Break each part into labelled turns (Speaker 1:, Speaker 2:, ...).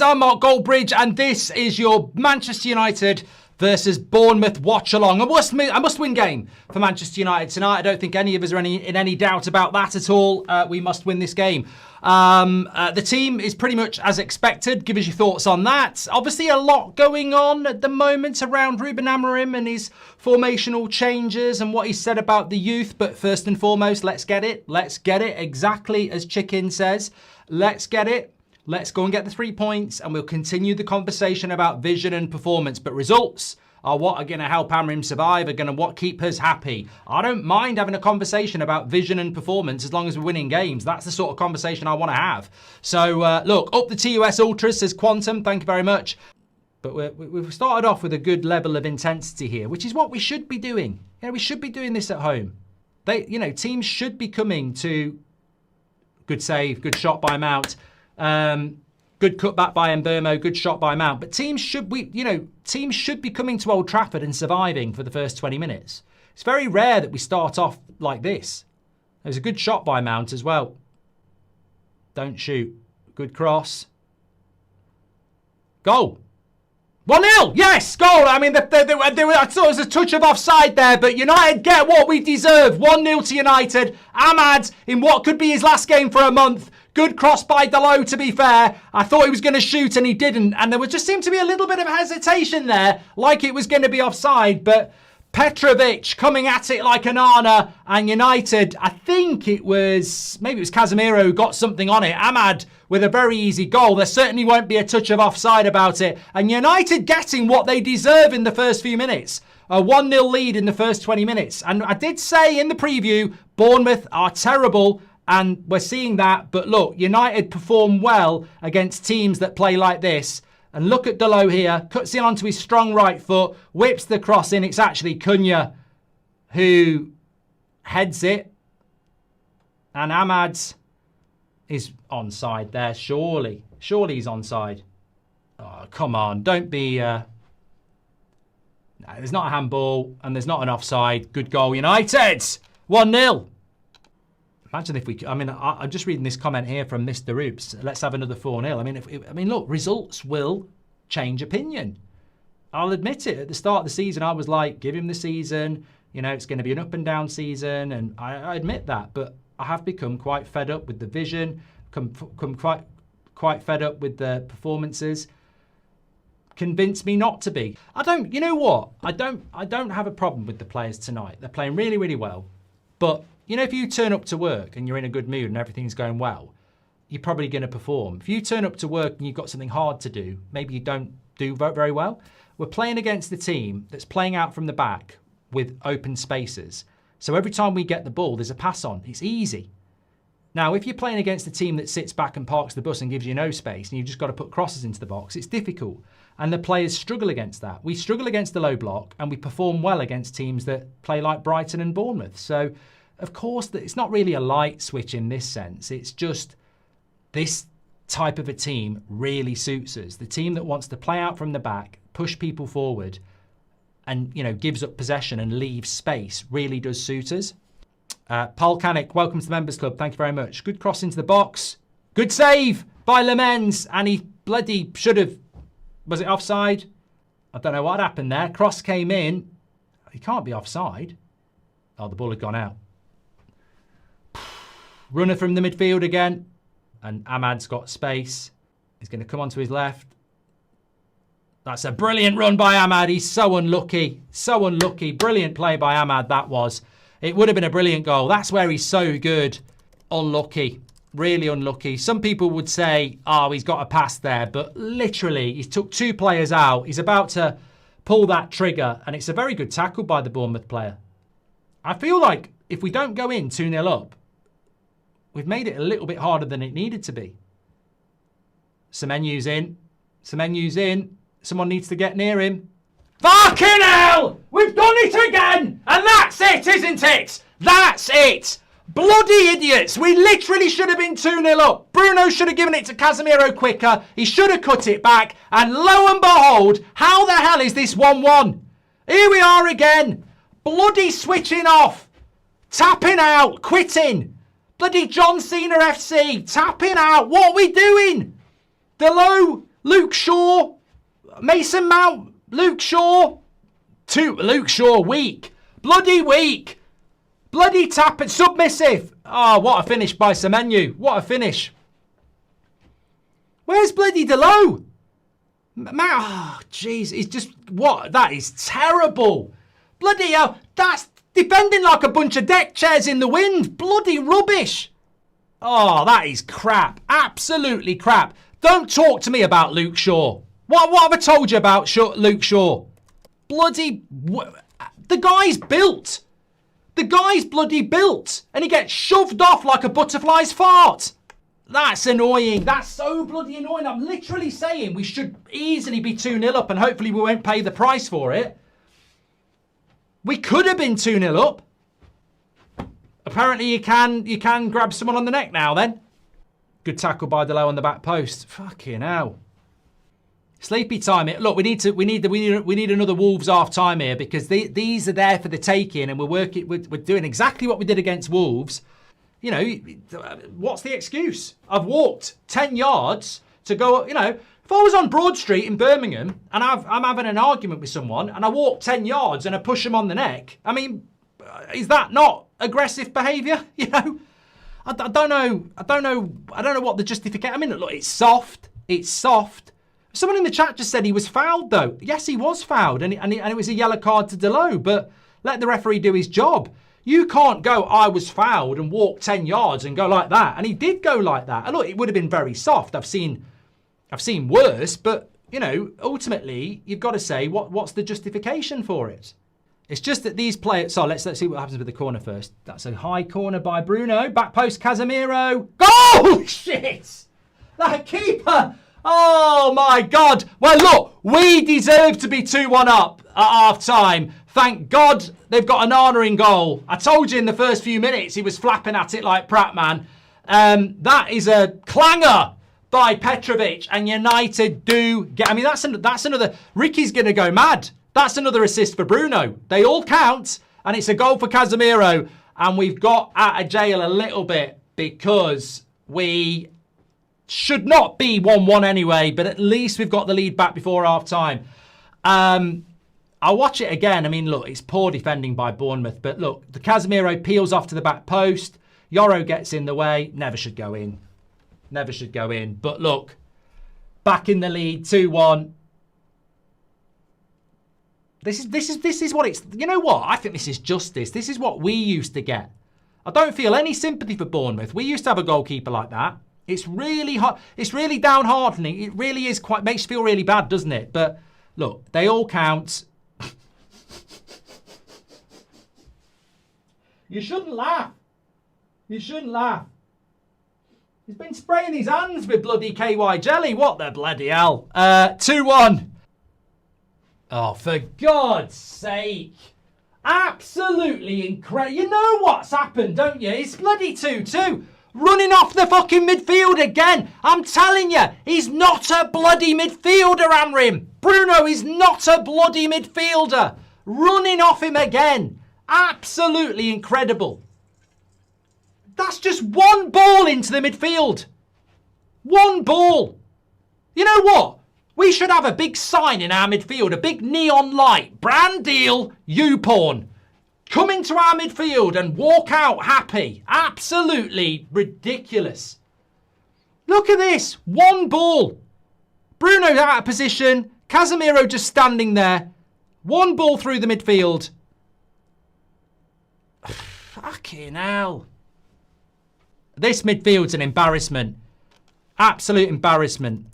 Speaker 1: I'm Mark Goldbridge, and this is your Manchester United versus Bournemouth watch-along. A must-win game for Manchester United tonight. I don't think any of us are in any doubt about that at all. We must win this game. The team is pretty much as expected. Give us your thoughts on that. Obviously, a lot going on at the moment around Ruben Amorim and his formational changes and what he said about the youth. But first and foremost, let's get it. Let's get it exactly as Chicken says. Let's get it. Let's go and get the 3 points, and we'll continue the conversation about vision and performance. But results are what are going to help Amorim survive, are going to keep us happy. I don't mind having a conversation about vision and performance as long as we're winning games. That's the sort of conversation I want to have. So, look, up the TUS Ultras, says Quantum. Thank you very much. But we've started off with a good level of intensity here, which is what we should be doing. You know, we should be doing this at home. Teams should be coming to... Good save, good shot by Mount. Good cutback by Mbeumo, good shot by Mount. But teams should be coming to Old Trafford and surviving for the first 20 minutes. It's very rare that we start off like this. There's a good shot by Mount as well. Don't shoot. Good cross. Goal. 1-0. Yes, goal. I mean, I thought it was a touch of offside there, but United get what we deserve. 1-0 to United. Ahmad, in what could be his last game for a month. Good cross by Dalot, to be fair. I thought he was going to shoot and he didn't. And there just seemed to be a little bit of hesitation there, like it was going to be offside. But Petrovic coming at it like an Arna, and United, I think maybe it was Casemiro who got something on it. Ahmad with a very easy goal. There certainly won't be a touch of offside about it. And United getting what they deserve in the first few minutes. A 1-0 lead in the first 20 minutes. And I did say in the preview, Bournemouth are terrible. And we're seeing that. But look, United perform well against teams that play like this. And look at Dalot here. Cuts in onto his strong right foot. Whips the cross in. It's actually Cunha who heads it. And Ahmad is onside there. Surely. Surely he's onside. Oh, come on. Don't be... No, there's not a handball. And there's not an offside. Good goal, United. 1-0. Imagine if we... I'm just reading this comment here from Mr. Oops. Let's have another 4-0. Look, results will change opinion. I'll admit it. At the start of the season, I was like, give him the season. You know, it's going to be an up and down season. And I admit that. But I have become quite fed up with the vision. Quite fed up with the performances. Convince me not to be. You know what? I don't have a problem with the players tonight. They're playing really, really well. But... you know, if you turn up to work and you're in a good mood and everything's going well, you're probably going to perform. If you turn up to work and you've got something hard to do, maybe you don't do very well. We're playing against the team that's playing out from the back with open spaces. So every time we get the ball, there's a pass on. It's easy. Now, if you're playing against a team that sits back and parks the bus and gives you no space and you've just got to put crosses into the box, it's difficult. And the players struggle against that. We struggle against the low block and we perform well against teams that play like Brighton and Bournemouth. So... of course, it's not really a light switch in this sense. It's just this type of a team really suits us. The team that wants to play out from the back, push people forward, and gives up possession and leaves space really does suit us. Paul Canick, welcome to the Members Club. Thank you very much. Good cross into the box. Good save by Lemens. And he bloody should have... was it offside? I don't know what happened there. Cross came in. He can't be offside. Oh, the ball had gone out. Runner from the midfield again. And Ahmad's got space. He's going to come onto his left. That's a brilliant run by Ahmad. He's so unlucky. So unlucky. Brilliant play by Ahmad, that was. It would have been a brilliant goal. That's where he's so good. Unlucky. Really unlucky. Some people would say, oh, he's got a pass there. But literally, he took two players out. He's about to pull that trigger. And it's a very good tackle by the Bournemouth player. I feel like if we don't go in 2-0 up, we've made it a little bit harder than it needed to be. Semenyu's in. Semenyu's in. Someone needs to get near him. Fucking hell! We've done it again! And that's it, isn't it? That's it! Bloody idiots! We literally should have been 2-0 up. Bruno should have given it to Casemiro quicker. He should have cut it back. And lo and behold, how the hell is this 1-1? Here we are again. Bloody switching off. Tapping out. Quitting. Bloody John Cena FC. Tapping out. What are we doing? Dalot Luke Shaw, Mason Mount, Luke Shaw. Luke Shaw, weak. Bloody weak. Bloody tap and submissive. Oh, what a finish by Semenyo. What a finish. Where's bloody Delo? Oh, jeez. He's just... What? That is terrible. Bloody hell. That's defending like a bunch of deck chairs in the wind. Bloody rubbish. Oh, that is crap. Absolutely crap. Don't talk to me about Luke Shaw. What have I told you about Luke Shaw? Bloody... The guy's built. The guy's bloody built. And he gets shoved off like a butterfly's fart. That's annoying. That's so bloody annoying. I'm literally saying we should easily be 2-0 up and hopefully we won't pay the price for it. We could have been 2-0 up. Apparently you can grab someone on the neck now then. Good tackle by Delo on the back post. Fucking hell. Sleepy time. Look, we need another Wolves half time here because these are there for the taking, and we're doing exactly what we did against Wolves. You know, what's the excuse? I've walked 10 yards to go. You know, if I was on Broad Street in Birmingham and I'm having an argument with someone and I walk 10 yards and I push them on the neck, I mean, is that not aggressive behaviour? You know, I don't know what the justification. I mean, look, it's soft. It's soft. Someone in the chat just said he was fouled, though. Yes, he was fouled, and it was a yellow card to Delo, but let the referee do his job. You can't go, I was fouled, and walk 10 yards and go like that. And he did go like that. And look, it would have been very soft. I've seen worse, but, you know, ultimately, you've got to say, what's the justification for it? It's just that these players... So let's see what happens with the corner first. That's a high corner by Bruno. Back post, Casemiro. Goal! Shit! That keeper... Oh, my God. Well, look, we deserve to be 2-1 up at half-time. Thank God they've got an honouring goal. I told you in the first few minutes he was flapping at it like Pratt, man. That is a clanger by Petrovic, and United do get... I mean, that's another... Ricky's going to go mad. That's another assist for Bruno. They all count, and it's a goal for Casemiro, and we've got out of jail a little bit because we... should not be 1-1 anyway, but at least we've got the lead back before half-time. I'll watch it again. I mean, look, it's poor defending by Bournemouth, but look, the Casemiro peels off to the back post. Yoro gets in the way. Never should go in. Never should go in. But look, back in the lead, 2-1. This is what it's... You know what? I think this is justice. This is what we used to get. I don't feel any sympathy for Bournemouth. We used to have a goalkeeper like that. It's really hot. It's really downheartening. It really is quite... Makes you feel really bad, doesn't it? But look, they all count. You shouldn't laugh. You shouldn't laugh. He's been spraying his hands with bloody KY jelly. What the bloody hell? 2-1. Oh, for God's sake. Absolutely incredible. You know what's happened, don't you? It's bloody 2-2. Running off the fucking midfield again. I'm telling you, he's not a bloody midfielder, Amrim. Bruno is not a bloody midfielder. Running off him again. Absolutely incredible. That's just one ball into the midfield. One ball. You know what? We should have a big sign in our midfield. A big neon light. Brand deal, YouPorn. Come into our midfield and walk out happy. Absolutely ridiculous. Look at this. One ball. Bruno's out of position. Casemiro just standing there. One ball through the midfield. Fucking hell. This midfield's an embarrassment. Absolute embarrassment.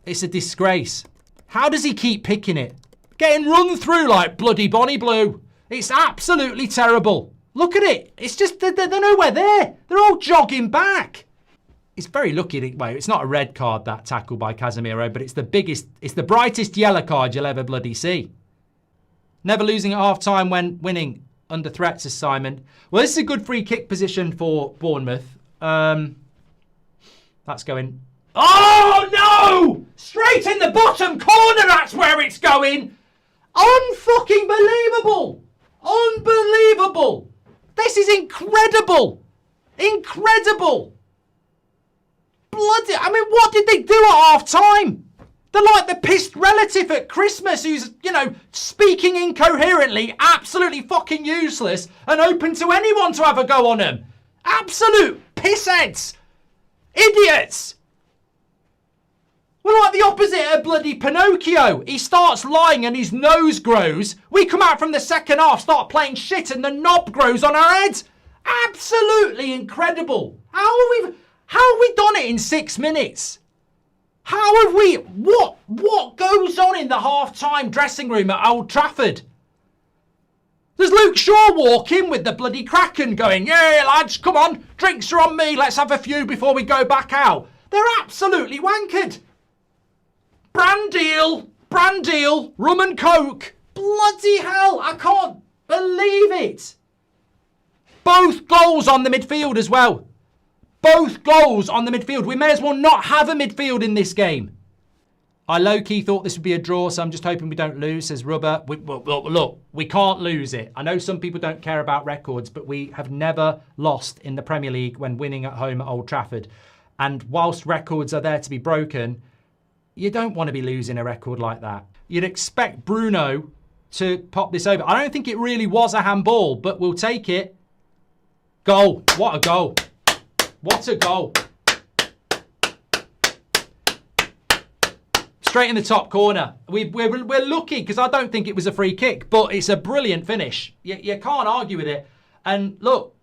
Speaker 1: It's a disgrace. How does he keep picking it? Getting run through like bloody Bonnie Blue. It's absolutely terrible. Look at it. It's just, they're nowhere there. They're all jogging back. It's very lucky. Well, it's not a red card, that tackle by Casemiro, but it's the brightest yellow card you'll ever bloody see. Never losing at half-time when winning. Under threat, says Simon. Well, this is a good free kick position for Bournemouth. That's going... Oh, no! Straight in the bottom corner, that's where it's going. Unfucking believable. Unbelievable. This is incredible. Incredible. Bloody... I mean, what did they do at half-time? They're like the pissed relative at Christmas who's, you know, speaking incoherently, absolutely fucking useless and open to anyone to have a go on them. Absolute pissheads. Idiots. We're like the opposite of bloody Pinocchio. He starts lying and his nose grows. We come out from the second half, start playing shit and the knob grows on our heads. Absolutely incredible. How have we done it in 6 minutes? How have we... What goes on in the half-time dressing room at Old Trafford? There's Luke Shaw walking with the bloody Kraken going, yeah, lads, come on, drinks are on me, let's have a few before we go back out. They're absolutely wankered. Brand deal, rum and coke. Bloody hell, I can't believe it. Both goals on the midfield as well. Both goals on the midfield. We may as well not have a midfield in this game. I low-key thought this would be a draw, so I'm just hoping we don't lose, says Rubber. Look, we can't lose it. I know some people don't care about records, but we have never lost in the Premier League when winning at home at Old Trafford. And whilst records are there to be broken, you don't want to be losing a record like that. You'd expect Bruno to pop this over. I don't think it really was a handball, but we'll take it. Goal. What a goal. What a goal. Straight in the top corner. We're lucky because I don't think it was a free kick, but it's a brilliant finish. You can't argue with it. And look,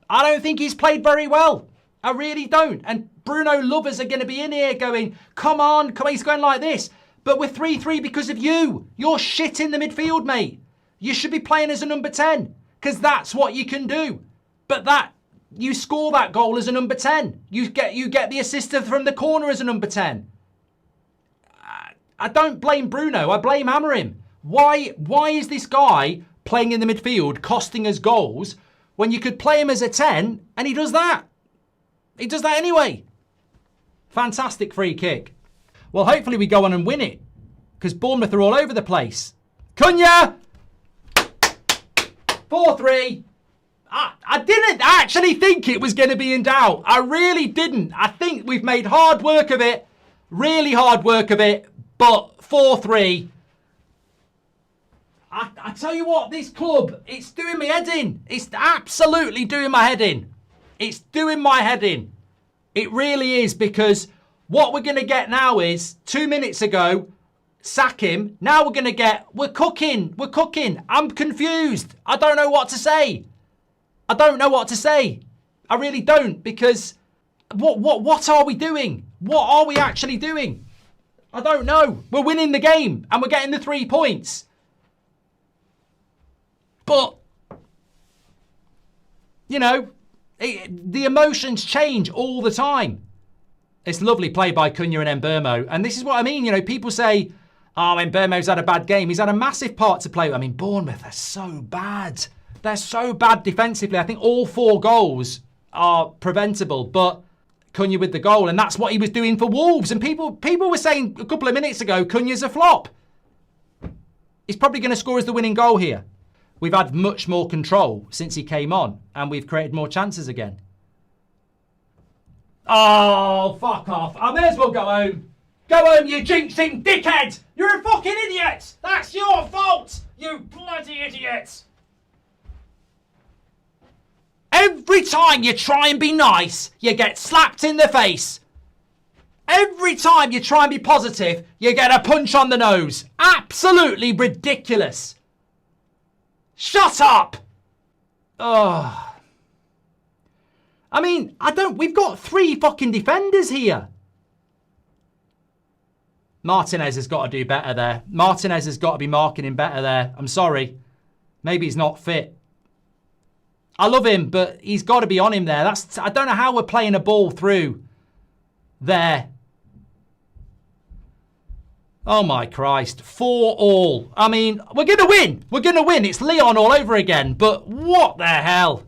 Speaker 1: I don't think he's played very well. I really don't. And Bruno lovers are going to be in here going, come on. He's going like this. But we're 3-3 because of you. You're shit in the midfield, mate. You should be playing as a number 10 because that's what you can do. But you score that goal as a number 10. You get the assist from the corner as a number 10. I don't blame Bruno. I blame Amorim. Why is this guy playing in the midfield costing us goals when you could play him as a 10 and he does that? He does that anyway. Fantastic free kick. Well, hopefully we go on and win it because Bournemouth are all over the place. Cunha! 4-3. I didn't actually think it was going to be in doubt. I really didn't. I think we've made hard work of it. Really hard work of it. But 4-3. I tell you what, this club, it's doing my head in. It's absolutely doing my head in. It's doing my head in. It really is, because what we're going to get now is 2 minutes ago, sack him. Now we're going to get, we're cooking. I'm confused. I don't know what to say. I really don't, because what are we doing? What are we actually doing? I don't know. We're winning the game and we're getting the 3 points. But, you know, the emotions change all the time. It's lovely play by Cunha and Mbeumo. And this is what I mean. You know, people say, oh, Mbeumo's had a bad game. He's had a massive part to play. I mean, Bournemouth are so bad. They're so bad defensively. I think all 4 goals are preventable. But Cunha with the goal, and that's what he was doing for Wolves. And people were saying a couple of minutes ago, Cunha's a flop. He's probably going to score as the winning goal here. We've had much more control since he came on, and we've created more chances again. Oh, fuck off. I may as well go home. Go home, you jinxing dickhead. You're a fucking idiot. That's your fault, you bloody idiot. Every time you try and be nice, you get slapped in the face. Every time you try and be positive, you get a punch on the nose. Absolutely ridiculous. Shut up. Oh. I mean, we've got 3 fucking defenders here. Martinez has got to do better there. Martinez has got to be marking him better there. I'm sorry. Maybe he's not fit. I love him, but he's got to be on him there. I don't know how we're playing a ball through there. Oh my Christ. 4-4. I mean, we're going to win. We're going to win. It's Leon all over again. But what the hell?